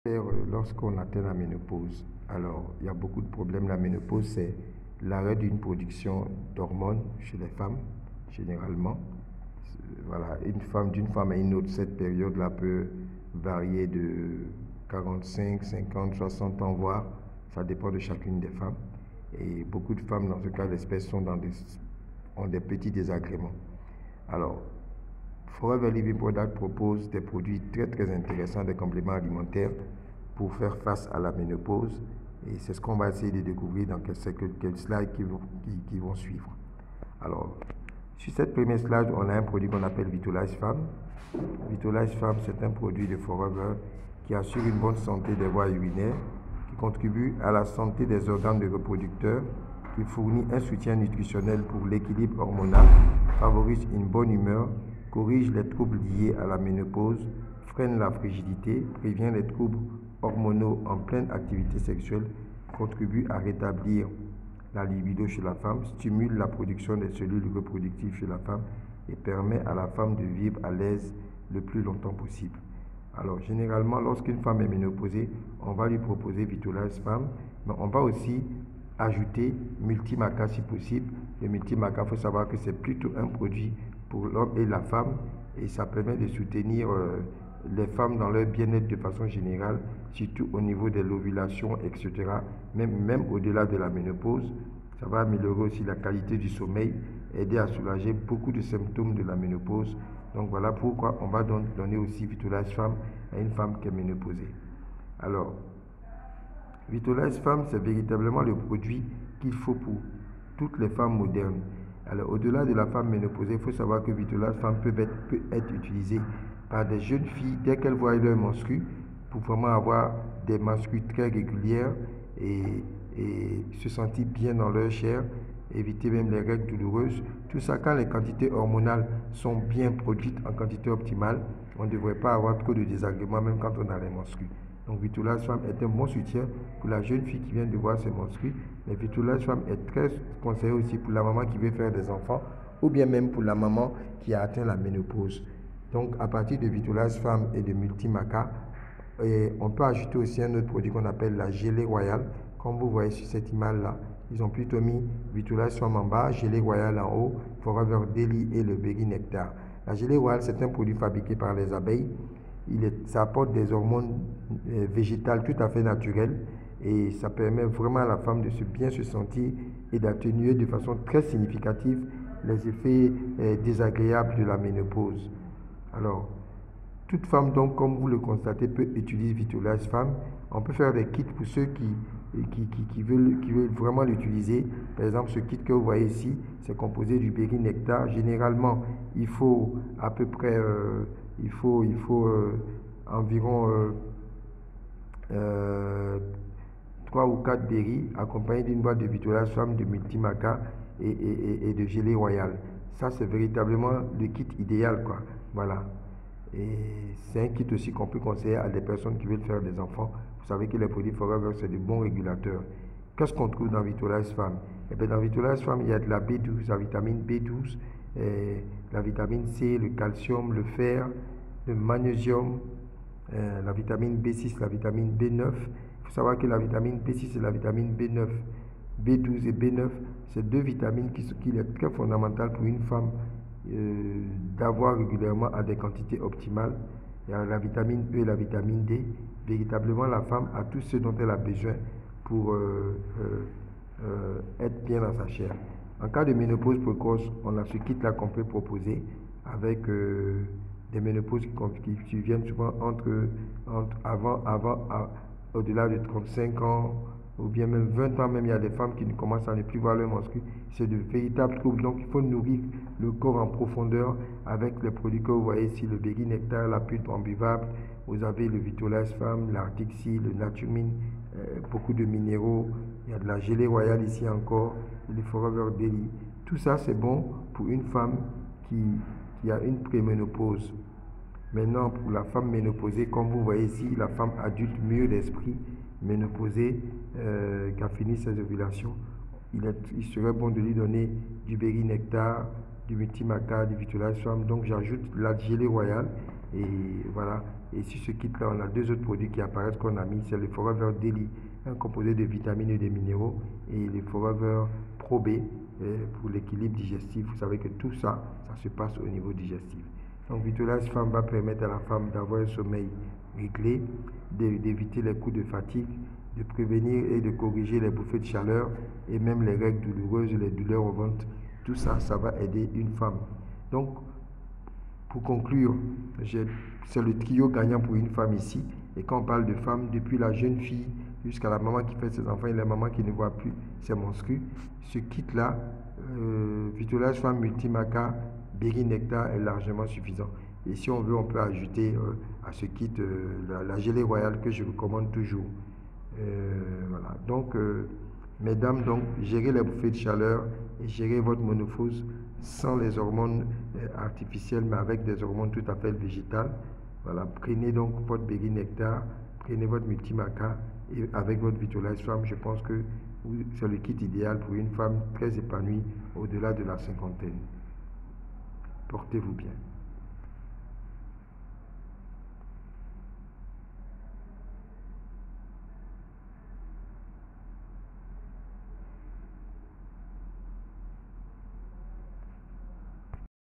Lorsqu'on atteint la ménopause, alors il y a beaucoup de problèmes. La ménopause, c'est l'arrêt d'une production d'hormones chez les femmes, généralement. Voilà, d'une femme à une autre, cette période-là peut varier de 45, 50, 60 ans, voire ça dépend de chacune des femmes. Et beaucoup de femmes, dans ce cas d'espèce, ont des petits désagréments. Alors, Forever Living Product propose des produits très intéressants, des compléments alimentaires pour faire face à la ménopause. Et c'est ce qu'on va essayer de découvrir dans quelques slides qui vont suivre. Alors, sur cette première slide, on a un produit qu'on appelle Vitolize Femme. Vitolize Femme, c'est un produit de Forever qui assure une bonne santé des voies urinaires, qui contribue à la santé des organes de reproducteurs, qui fournit un soutien nutritionnel pour l'équilibre hormonal, favorise une bonne humeur, corrige les troubles liés à la ménopause, freine la frigidité, prévient les troubles hormonaux en pleine activité sexuelle, contribue à rétablir la libido chez la femme, stimule la production des cellules reproductives chez la femme et permet à la femme de vivre à l'aise le plus longtemps possible. Alors, généralement, lorsqu'une femme est ménopausée, on va lui proposer Vitolize Femme, mais on va aussi ajouter Multimaca si possible. Le Multimaca, il faut savoir que c'est plutôt un produit pour l'homme et la femme et ça permet de soutenir les femmes dans leur bien-être de façon générale, surtout au niveau de l'ovulation, etc. Même au-delà de la ménopause, ça va améliorer aussi la qualité du sommeil, aider à soulager beaucoup de symptômes de la ménopause. Donc voilà pourquoi on va donc donner aussi Vitolize Femme à une femme qui est ménopausée. Alors, Vitolize Femme, c'est véritablement le produit qu'il faut pour toutes les femmes modernes. Alors, au-delà de la femme ménopausée, il faut savoir que Vitolize Femme peut être utilisée par des jeunes filles dès qu'elles voient leur menstru, pour vraiment avoir des menstrues très régulières et se sentir bien dans leur chair, éviter même les règles douloureuses. Tout ça, quand les quantités hormonales sont bien produites en quantité optimale, on ne devrait pas avoir trop de désagréments même quand on a les menstrues. Donc Vitolize Femme est un bon soutien pour la jeune fille qui vient de voir ses menstrues, mais Vitolize Femme est très conseillé aussi pour la maman qui veut faire des enfants ou bien même pour la maman qui a atteint la ménopause. Donc à partir de Vitolize Femme et de Multimaca, on peut ajouter aussi un autre produit qu'on appelle la gelée royale. Comme vous voyez sur cette image-là, ils ont plutôt mis Vitolize Femme en bas, gelée royale en haut, Forever Daily et le Berry Nectar. La gelée royale, c'est un produit fabriqué par les abeilles. Ça apporte des hormones végétales tout à fait naturelles et ça permet vraiment à la femme de bien se sentir et d'atténuer de façon très significative les effets désagréables de la ménopause. Alors, toute femme, donc, comme vous le constatez, peut utiliser Vitolize Femme. On peut faire des kits pour ceux qui veulent vraiment l'utiliser. Par exemple, ce kit que vous voyez ici, c'est composé du Berry Nectar. Généralement, il faut à peu près environ 3 ou 4 berries accompagnés d'une boîte de Vitolize Femme, de Multimaca et de gelée royale. Ça, c'est véritablement le kit idéal, quoi. Voilà. Et c'est un kit aussi qu'on peut conseiller à des personnes qui veulent faire des enfants. Vous savez que les produits Forever, c'est de bons régulateurs. Qu'est-ce qu'on trouve dans Vitolize Femme? Eh bien, dans Vitolize Femme, il y a de la B12, la vitamine B12, la vitamine C, le calcium, le fer, le magnésium, la vitamine B6, la vitamine B9. Il faut savoir que la vitamine B6 et la vitamine B9, B12 et B9, c'est deux vitamines qui sont très fondamentales pour une femme d'avoir régulièrement à des quantités optimales. Il y a la vitamine E et la vitamine D. Véritablement, la femme a tout ce dont elle a besoin pour être bien dans sa chair. En cas de ménopause précoce, on a ce kit-là qu'on peut proposer avec des ménopauses qui viennent souvent au-delà de 35 ans, ou bien même 20 ans, même il y a des femmes qui commencent à ne plus voir leurs menstrues. C'est de véritables troubles. Donc il faut nourrir le corps en profondeur avec les produits que vous voyez ici, le Berry Nectar, la pulpe imbuvable. Vous avez le Vitolize Femme, l'Arctic Sea, le Naturmine, beaucoup de minéraux. Il y a de la gelée royale ici encore, le Forever Daily. Tout ça, c'est bon pour une femme qui a une préménopause. Maintenant, pour la femme ménopausée, comme vous voyez ici, la femme adulte mûre d'esprit, ménopausée, qui a fini ses ovulations, il serait bon de lui donner du Berry Nectar, du Multimaca, du Vitolize Femme. Donc j'ajoute la gelée royale Et voilà. Et sur ce kit-là, on a deux autres produits qui apparaissent qu'on a mis. C'est le Forever Daily, un composé de vitamines et de minéraux, et le Forever Pro B pour l'équilibre digestif. Vous savez que tout ça, ça se passe au niveau digestif. Donc Vitalize Femme va permettre à la femme d'avoir un sommeil réglé, d'éviter les coups de fatigue, de prévenir et de corriger les bouffées de chaleur et même les règles douloureuses, les douleurs au ventre. Tout ça, ça va aider une femme. Donc, pour conclure, c'est le trio gagnant pour une femme ici. Et quand on parle de femme, depuis la jeune fille jusqu'à la maman qui fait ses enfants et la maman qui ne voit plus ses menstrues, ce kit-là, Vitalize Femme Multimaca Berry Nectar est largement suffisant. Et si on veut, on peut ajouter à ce kit la gelée royale que je recommande toujours. Voilà. Donc, mesdames, donc, gérez les bouffées de chaleur et gérez votre ménopause sans les hormones artificielles, mais avec des hormones tout à fait végétales. Voilà. Prenez donc votre Berry Nectar, prenez votre Multimaca et avec votre Vitalize Femme, je pense que c'est le kit idéal pour une femme très épanouie au-delà de la cinquantaine. Portez-vous bien.